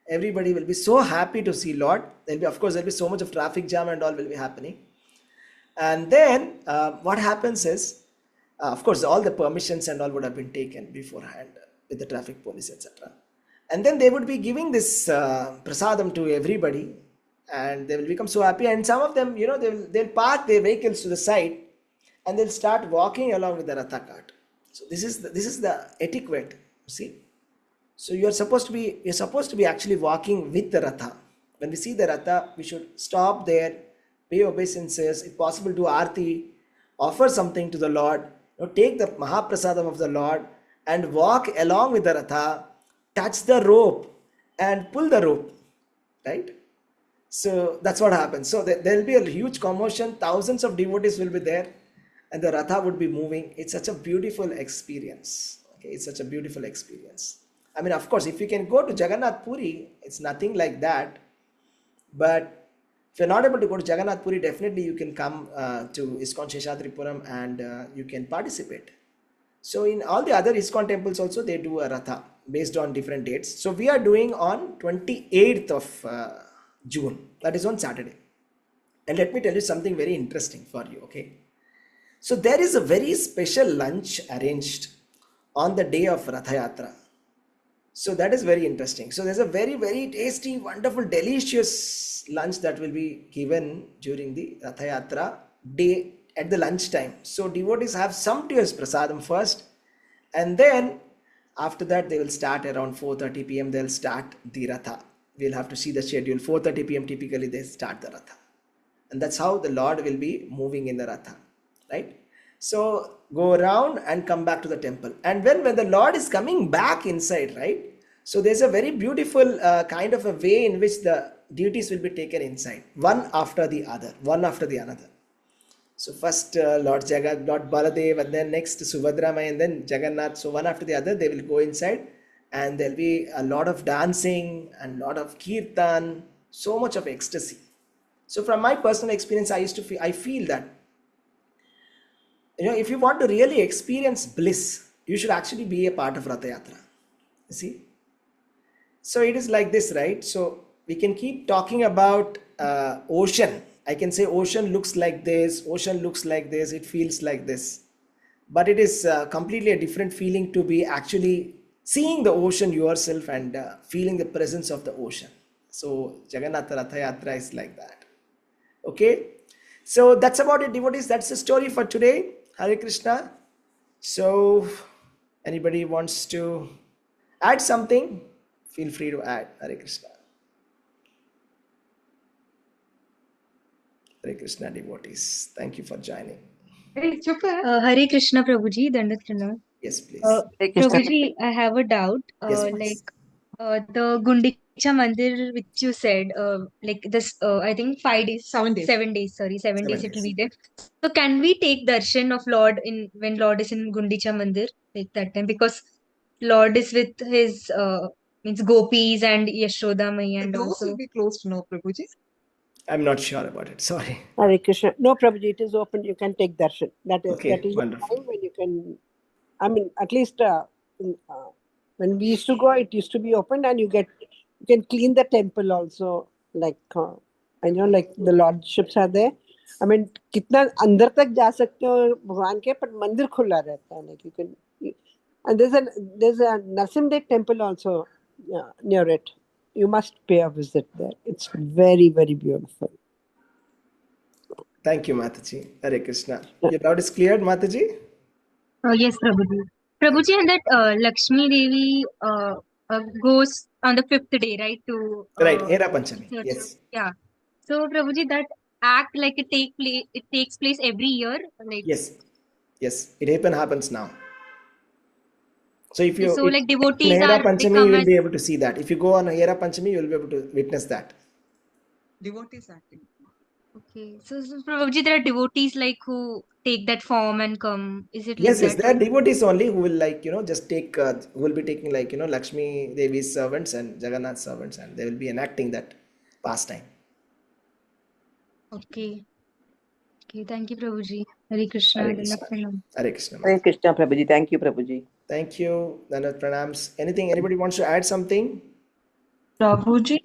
Everybody will be so happy to see Lord. There'll be so much of traffic jam and all will be happening. And then what happens is, of course, all the permissions and all would have been taken beforehand with the traffic police, etc. And then they would be giving this prasadam to everybody, and they will become so happy. And some of them, they'll park their vehicles to the side, and they'll start walking along with the ratha cart. So this is the etiquette. See, so you're supposed to be actually walking with the ratha. When we see the ratha, we should stop there, pay obeisances, if possible, do arti, offer something to the Lord, take the Mahaprasadam of the Lord, and walk along with the ratha, touch the rope, and pull the rope, right? So that's what happens. So there'll be a huge commotion, thousands of devotees will be there, and the ratha would be moving. It's such a beautiful experience. Okay, it's such a beautiful experience. I mean, of course, if you can go to Jagannath Puri, it's nothing like that. But if you're not able to go to Jagannath Puri, definitely you can come to ISKCON Sheshadripuram, and you can participate. So in all the other ISKCON temples also, they do a ratha based on different dates. So we are doing on 28th of June. That is on Saturday. And let me tell you something very interesting for you, okay? So there is a very special lunch arranged on the day of Ratha Yatra. So that is very interesting. So there's a very, very tasty, wonderful, delicious lunch that will be given during the Ratha Yatra day at the lunchtime. So devotees have sumptuous prasadam first, and then after that they will start around 4:30 p.m. They'll start the Ratha. We'll have to see the schedule. 4:30 p.m. typically they start the Ratha, and that's how the Lord will be moving in the Ratha, right? So go around and come back to the temple, and when the Lord is coming back inside, right? So there's a very beautiful kind of a way in which the deities will be taken inside, one after the other, one after the another. So first Lord Jagat, Lord Baladev, and then next Subhadramaya, and then Jagannath. So one after the other, they will go inside, and there'll be a lot of dancing and lot of kirtan, so much of ecstasy. So from my personal experience, I feel that, if you want to really experience bliss, you should actually be a part of Ratha Yatra. You see, so it is like this, right? So we can keep talking about ocean. I can say ocean looks like this, ocean looks like this, it feels like this. But it is completely a different feeling to be actually seeing the ocean yourself, and feeling the presence of the ocean. So Jagannath Ratha Yatra is like that. Okay. So that's about it, devotees. That's the story for today. Hare Krishna. So anybody wants to add something, feel free to add. Hare Krishna. Hare Krishna, devotees. Thank you for joining. Hare Krishna, Prabhuji, Dandat Pranam. Yes, please. Hare Krishna. Prabhuji, I have a doubt. Yes, Like please. the Gundicha Mandir, which you said, like this, I think 5 days, 7 days. 7 days, sorry, 7 days 7 it will days. be there. So can we take darshan of Lord in when Lord is in Gundicha Mandir, like that time? Because Lord is with his means gopis and Yashoda Mai, The and doors will also. be closed, no, Prabhuji. I'm not sure about it. Sorry. Hare Krishna. No, Prabhuji, it is open. You can take darshan. That is Okay, the wonderful. time when you can. I mean, at least when we used to go, it used to be open, and you can clean the temple also. Like I know, like the lordships are there. I mean, कितना अंदर तक जा सकते हो भगवान के, पर मंदिर खुला रहता है. Like you can, and there's a Narsimdev temple also near it. You must pay a visit there. It's very, very beautiful. Thank you, Mataji. Hare Krishna. Your doubt is cleared, Mataji? Yes, Prabhuji. Prabhuji, and that Lakshmi Devi goes on the 5th day, right? To Right, Hera Panchami. church. Yes. Yeah. So, Prabhuji, that act like it takes place every year, like. Yes. Yes. It even happens now. So if Okay, you so if like you go on devotees Hera they Panchami, come you will as. be able to see that. If you go on Hera Panchami, you will be able to witness that. Devotees acting. Okay, so Prabhuji, there are devotees like who take that form and come. Is it like Yes, yes. that? There are devotees only who will just take who will be taking Lakshmi Devi's servants and Jagannath's servants, and they will be enacting that pastime. Okay. Okay, thank you, Prabhuji. Hare Krishna. Hare Dandat Krishna. Pranam. Hare Krishna. Hare Krishna, Prabhuji. Thank you, Prabhuji. Thank you. Dandat pranams. Anything? Anybody wants to add something? Prabhuji,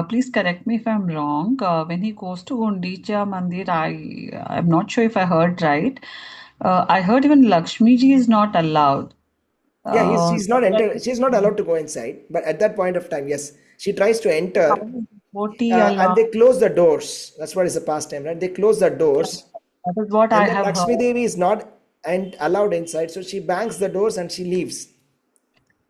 please correct me if I'm wrong. When he goes to Gundicha Mandir, I'm not sure if I heard right. I heard even Lakshmi ji is not allowed. Yeah, she's not That enter. is She's not allowed to go inside. But at that point of time, yes, she tries to enter, how is devotee and allowed. they close the doors. That's what is the pastime, right? They close the doors, That is what I and then have Lakshmi heard. Devi is not and allowed inside, so she bangs the doors and she leaves.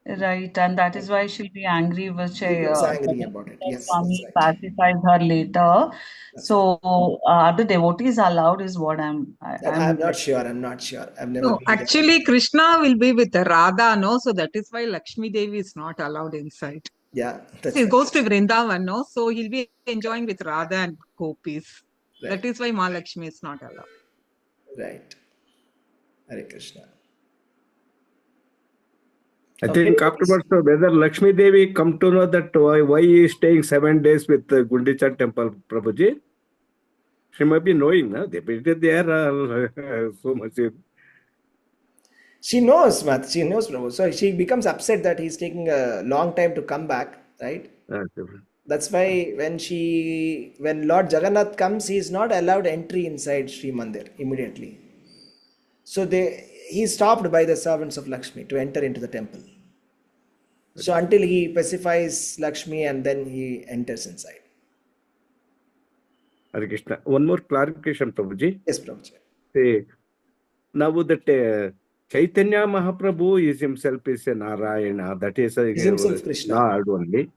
Right, and that is why she'll be angry, which She becomes angry about it. Jagannath Yes, that's Swami right. pacifies her later. That's right. So, are the devotees allowed? Is what That I'm I'm not like. sure. I'm not sure. I've never No, been there. actually, Krishna will be with Radha, no? So that is why Lakshmi Devi is not allowed inside. Yeah, He that's right. goes to Vrindavan, no? So he'll be enjoying with Radha and gopis. Right. That is why Mahalakshmi is not allowed. Right. Hare Krishna. I Okay. think afterwards, whether Lakshmi Devi come to know that why he is staying 7 days with the Gundicha temple, Prabhuji. She might be knowing, no? They visited there so much. She knows, Math. She knows, Prabhu. So she becomes upset that he's taking a long time to come back, right? That's why when Lord Jagannath comes, he is not allowed entry inside Sri Mandir immediately. So he's stopped by the servants of Lakshmi to enter into the temple. So until he pacifies Lakshmi and then he enters inside. Hare Krishna. One more clarification, Prabhuji. Yes, Prabhuji. See, now that Chaitanya Mahaprabhu is himself is a Narayana, that is a He's himself Krishna. Lord only.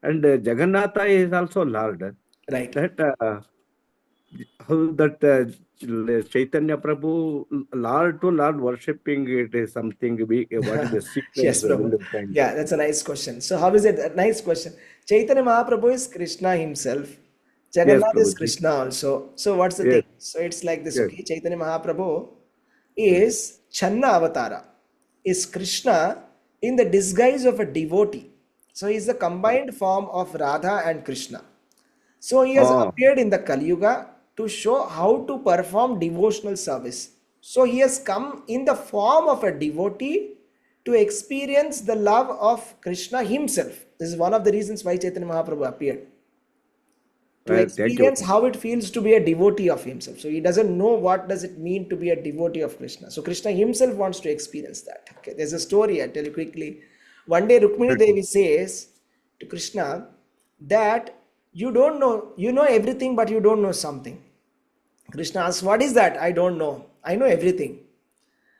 And Jagannatha is also Lord. Right. That how that Chaitanya Prabhu, Lord to Lord worshipping, it is something, what is the sequence? Yes, Prabhu. Yeah, that's a nice question. So how is it? A nice question. Chaitanya Mahaprabhu is Krishna himself. Yes, Jagannath is Prabhuji. Krishna also. So what's the Yes, thing? So it's like this, yes. okay? Chaitanya Mahaprabhu is Channa Avatara, is Krishna in the disguise of a devotee. So he is the combined form of Radha and Krishna. So he has Oh, appeared in the Kali Yuga to show how to perform devotional service. So he has come in the form of a devotee to experience the love of Krishna himself. This is one of the reasons why Chaitanya Mahaprabhu appeared. To thank you. experience how it feels to be a devotee of himself. So he doesn't know what does it mean to be a devotee of Krishna. So Krishna himself wants to experience that. Okay, there's a story, I'll tell you quickly. One day Rukmini Devi says to Krishna that you don't know, you know everything, but you don't know something. Krishna asks, what is that? I don't know. I know everything.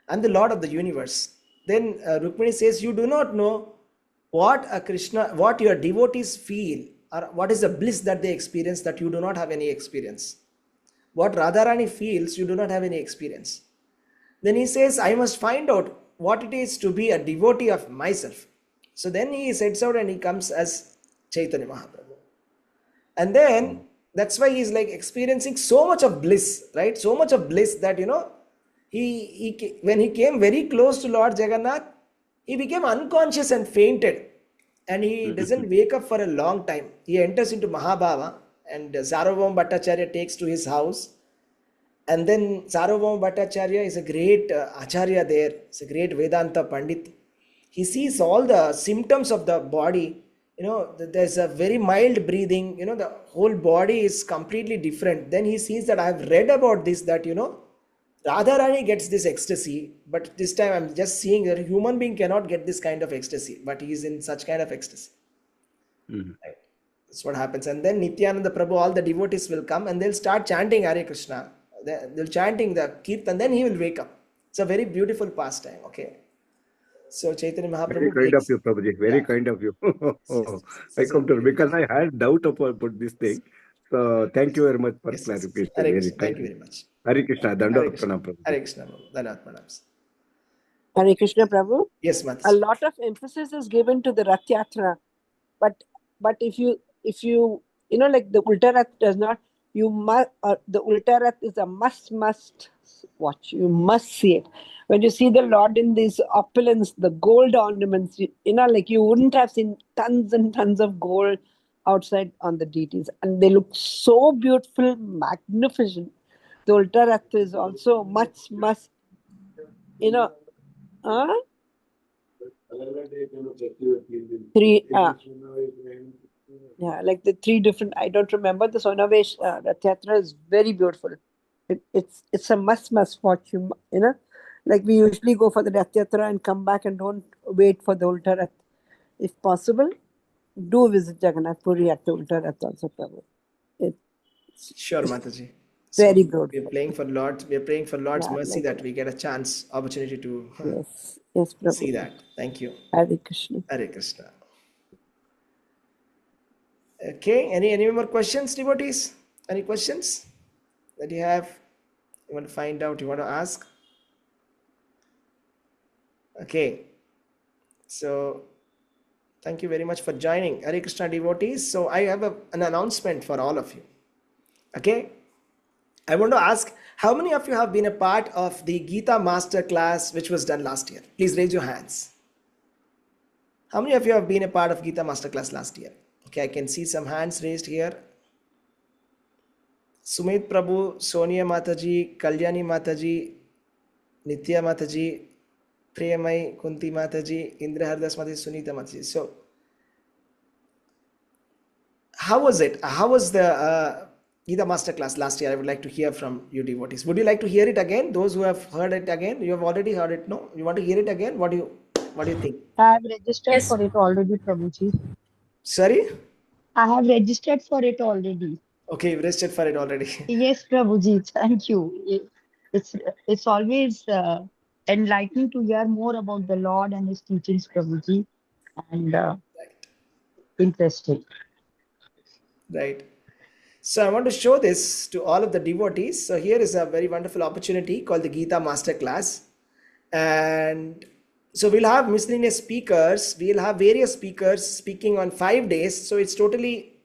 I'm the Lord of the universe. Then Rukmini says, you do not know what your devotees feel, or what is the bliss that they experience that you do not have any experience. What Radharani feels, you do not have any experience. Then he says, I must find out what it is to be a devotee of myself. So then he sets out and he comes as Chaitanya Mahaprabhu. And then that's why he's like experiencing so much of bliss, right? So much of bliss that, when he came very close to Lord Jagannath, he became unconscious and fainted. And he doesn't wake up for a long time. He enters into Mahabhava, and Sarvabhauma Bhattacharya takes to his house. And then Sarvabhauma Bhattacharya is a great Acharya there. It's a great Vedanta Pandit. He sees all the symptoms of the body. There's a very mild breathing. The whole body is completely different. Then he sees that I've read about this, that, Radharani gets this ecstasy, but this time I'm just seeing that a human being cannot get this kind of ecstasy, but he is in such kind of ecstasy. Right? That's what happens. And then Nityananda Prabhu, all the devotees will come and they'll start chanting Hare Krishna. They'll chanting the Kirtan, then he will wake up. It's a very beautiful pastime, okay? So Chaitanya Mahaprabhu Very kind of takes, you, Prabhuji. Very yeah, kind of you. yes. I Such a come to know beautiful, because I had doubt about this thing. So thank you very much for yes. clarification. Hare Very Krishna. thank Thank you you. very much. Hare Krishna. Hare Dandavat Krishna. pranam, Prabhuji. Hare Krishna. Dhanavad Pranams. Hare Krishna Prabhu. Yes, A Mats. lot of emphasis is given to the Rath Yatra, but if you like the Ulta Rath does not, you must the Ulta Rath is a must watch. You must see it. When you see the Lord in these opulence, the gold ornaments, like you wouldn't have seen tons and tons of gold outside on the deities, and they look so beautiful, magnificent. The Ulta Rath is also must, you know. Huh? Three, yeah, like the three different. I don't remember the Sonavesh. The theatre is very beautiful. It's a must watch. Like we usually go for the Rath Yatra and come back and don't wait for the Ulta Rath. If possible, do visit Jagannath Puri at the Ulta Rath also, Prabhu. It's Sure, Mataji. very So good. we're praying for Lord. We're praying for Lord's Yeah, mercy like that we get a chance, opportunity to yes, yes, Prabhu. see that. Thank you. Hare Krishna. Hare Krishna. Okay. Any more questions, devotees? Any questions that you have? You want to find out? You want to ask? Okay. So thank you very much for joining, Hare Krishna devotees. So I have an announcement for all of you. Okay. I want to ask, how many of you have been a part of the Gita Master class which was done last year? Please raise your hands. How many of you have been a part of Gita Master class last year? Okay, I can see some hands raised here. Sumit Prabhu, Sonia Mataji, Kalyani Mataji, Nitya Mataji, Priyamai, Kunti Mataji, Indra Hardas Mataji, Sunita Mataji. So, how was it? How was the Gita Master class last year? I would like to hear from you devotees. Would you like to hear it again? Those who have heard it again, you have already heard it. No, you want to hear it again? What do you think? I have registered Yes. for it already, Prabhuji. Sorry. I have registered for it already. Okay, you've registered for it already. Yes, Prabhuji. Thank you. It's always enlightening to hear more about the Lord and His teachings, Prabhuji, and interesting. Right. So I want to show this to all of the devotees. So here is a very wonderful opportunity called the Gita Master Class. And so we'll have miscellaneous speakers. We'll have various speakers speaking on 5 days. So it's totally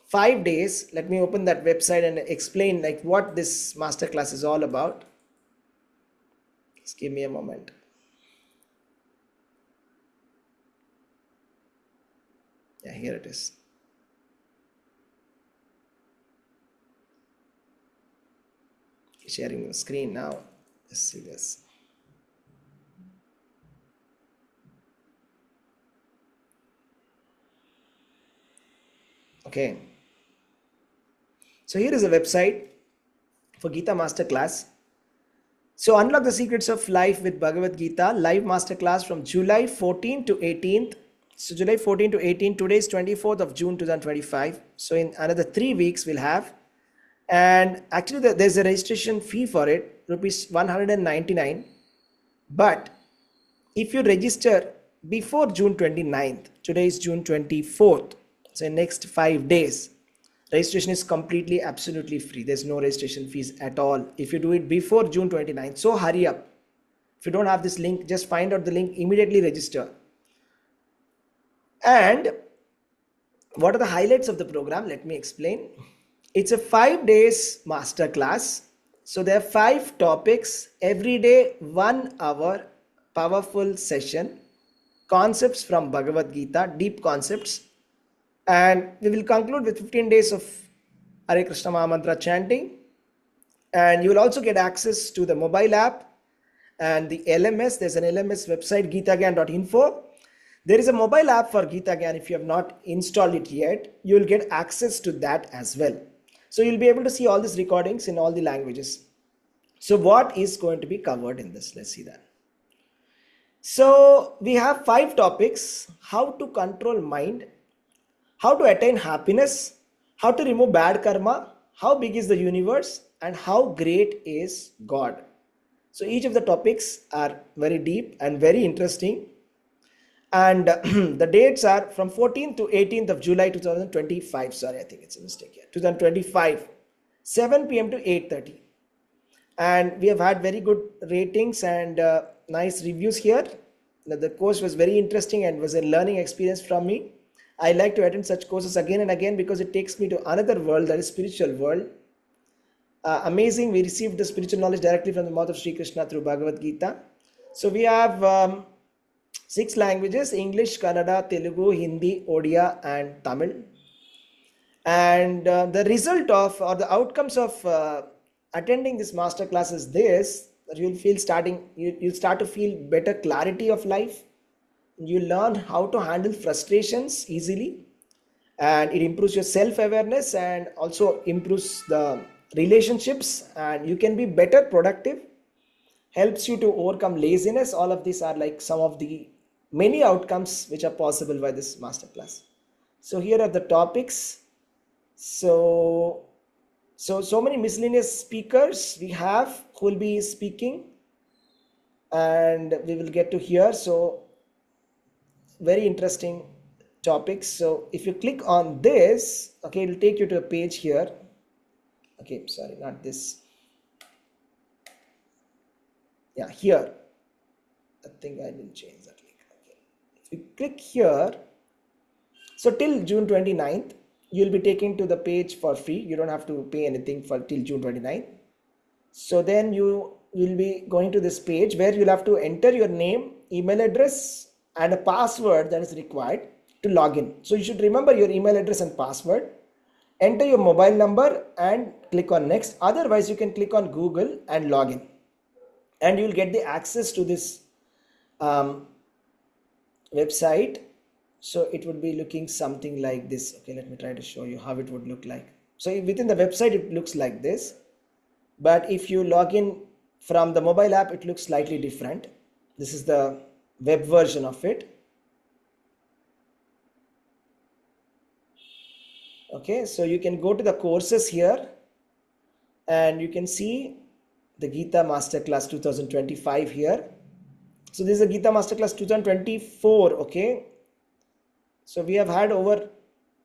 5 days. Let me open that website and explain like what this master class is all about. Just give me a moment. Yeah, here it is. Sharing the screen now. Let's see this. Okay. So here is a website for Gita Masterclass. So unlock the secrets of life with Bhagavad Gita live masterclass from July 14 to 18th. So July 14 to 18, today is 24th of June 2025. So in another 3 weeks we'll have. And actually there's a registration fee for it, rupees 199. But if you register before June 29th, today is June 24th, so in next 5 days, registration is completely absolutely free. There's no registration fees at all if you do it before June 29th. So hurry up. If you don't have this link, just find out the link, immediately register. And what are the highlights of the program? Let me explain. It's a 5 days master class. So there are 5 topics every day, 1 hour powerful session, concepts from Bhagavad Gita, deep concepts. And we will conclude with 15 days of Hare Krishna Maha Mantra chanting. And you will also get access to the mobile app and the LMS. There's an LMS website, geetagyan.info. There is a mobile app for Gita Gyan. If you have not installed it yet, you will get access to that as well. So you'll be able to see all these recordings in all the languages. So what is going to be covered in this? Let's see that. So we have 5 topics: how to control mind, how to attain happiness, how to remove bad karma, how big is the universe, and how great is God. So each of the topics are very deep and very interesting. And the dates are from 14th to 18th of July 2025. Sorry, I think it's a mistake here. 2025, 7 p.m. to 8:30. And we have had very good ratings and nice reviews here. The course was very interesting and was a learning experience from me. I like to attend such courses again and again because it takes me to another world, that is spiritual world. Amazing. We received the spiritual knowledge directly from the mouth of Sri Krishna through Bhagavad Gita. So we have 6 languages: English, Kannada, Telugu, Hindi, Odia, and Tamil. And the result of or the outcomes of attending this master class is this: that you'll start to feel better clarity of life. You learn how to handle frustrations easily, and it improves your self-awareness and also improves the relationships, and you can be better productive. helps you to overcome laziness. All of these are like some of the many outcomes which are possible by this masterclass. So here are the topics. So many miscellaneous speakers we have who will be speaking, and we will get to hear. So very interesting topics. So if you click on this, okay, it will take you to a page here. Okay, sorry, not this. Yeah, here. I think I didn't change that link. Okay. If you click here, so till June 29th, you'll be taken to the page for free. You don't have to pay anything for till June 29th. So then you will be going to this page where you'll have to enter your name, email address, and a password that is required to log in. So you should remember your email address and password. Enter your mobile number and click on next. Otherwise, you can click on Google and log in, and you will get the access to this website. So it would be looking something like this. Okay, let me try to show you how it would look like. So within the website, it looks like this. But if you log in from the mobile app, it looks slightly different. This is the web version of it. Okay, so you can go to the courses here, and you can see the Gita Masterclass 2025 here. So this is a Gita Masterclass 2024. Okay, so we have had over,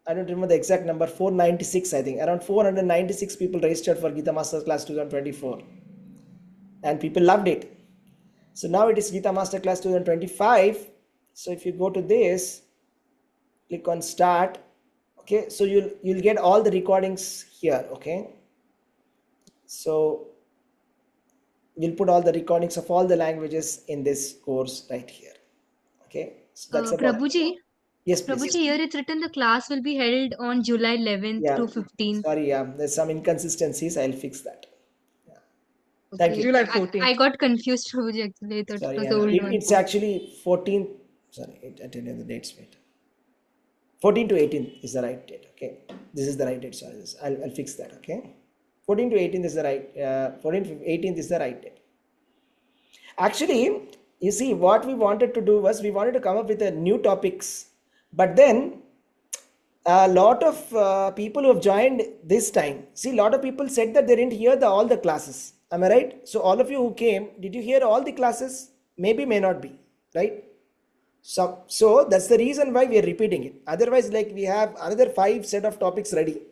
I don't remember the exact number, 496, I think, around 496 people registered for Gita Masterclass 2024, and people loved it. So now it is Gita Masterclass 2025. So if you go to this, click on start. Okay, so you'll get all the recordings here. Okay, so we'll put all the recordings of all the languages in this course right here. Okay, so that's about. Prabhuji, Yes, please. Prabhuji, here it's written the class will be held on July 11th Yeah, to 15th. sorry, there's some inconsistencies. I'll fix that. Yeah. Thank you. July 14th. I got confused, Prabhuji, actually. I thought Sorry, it was the old one. it's actually 14th. Sorry, I tell you the dates. Wait. 14 to 18 is the right date. Okay, this is the right date. Sorry, I'll fix that. Okay, 14 to 18 is the right. 14 to 18th is the right date. Actually, you see, what we wanted to do was we wanted to come up with a new topics, but then a lot of people who have joined this time, see, a lot of people said that they didn't hear all the classes. Am I right? So all of you who came, did you hear all the classes? Maybe, may not be, right? So that's the reason why we are repeating it. Otherwise, like, we have another 5 set of topics ready.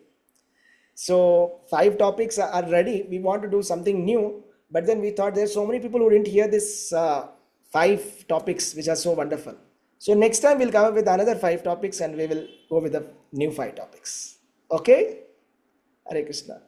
So 5 topics are ready. We want to do something new, but then we thought there's so many people who didn't hear this 5 topics which are so wonderful. So next time we'll come up with another 5 topics, and we will go with the new 5 topics. Okay? Hare Krishna.